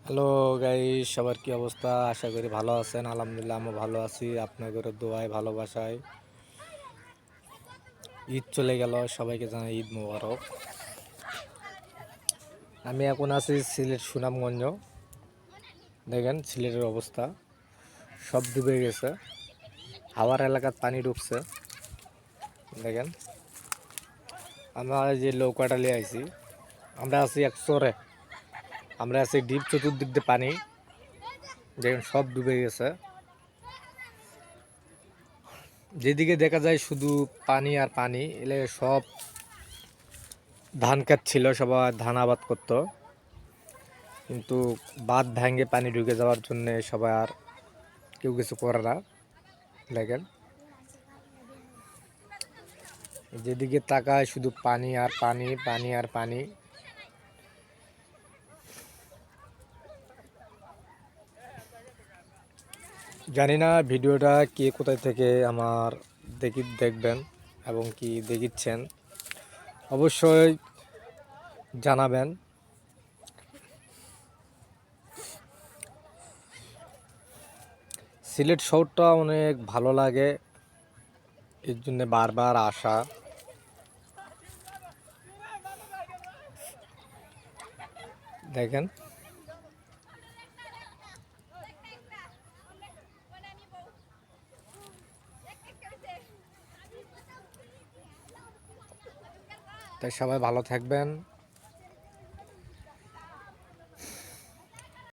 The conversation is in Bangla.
হ্যালো গাইস, সবার কি অবস্থা? আশা করি ভালো আছেন। আলহামদুলিল্লাহ আমি ভালো আছি, আপনাদের দোয়ায় ভালোবাসায়। ঈদ চলে গেল, সবাইকে জানাই ঈদ মোবারক। আমি এখন আছি সিলেট সুনামগঞ্জ। দেখেন সিলেটের অবস্থা, সব ডুবে গেছে। হাওয়ার এলাকার পানি ঢুকছে। দেখেন আমরা যে নৌকাটা নিয়ে আইছি, আমরা আছি এক চরে। আমরা আছি ডিপ, চতুর্দিক দিয়ে পানি। দেখেন সব ডুবে গেছে। যেদিকে দেখা যায় শুধু পানি আর পানি। এলে সব ধান ক্ষেত ছিল, সবাই ধান আবাদ করতো, কিন্তু বাঁধ ভেঙে পানি ঢুকে যাওয়ার জন্য সবাই আর কেউ কিছু করে না। দেখেন যেদিকে তাকায় শুধু পানি আর পানি, পানি আর পানি। জানি না ভিডিওটা কে কোথায় থেকে আমার দেখবেন এবং কি দেখিচ্ছেন, অবশ্যই জানাবেন। সিলেট শহরটা অনেক ভালো লাগে, এর জন্য বারবার আসা। দেখেন তাই সবাই ভালো থাকবেন।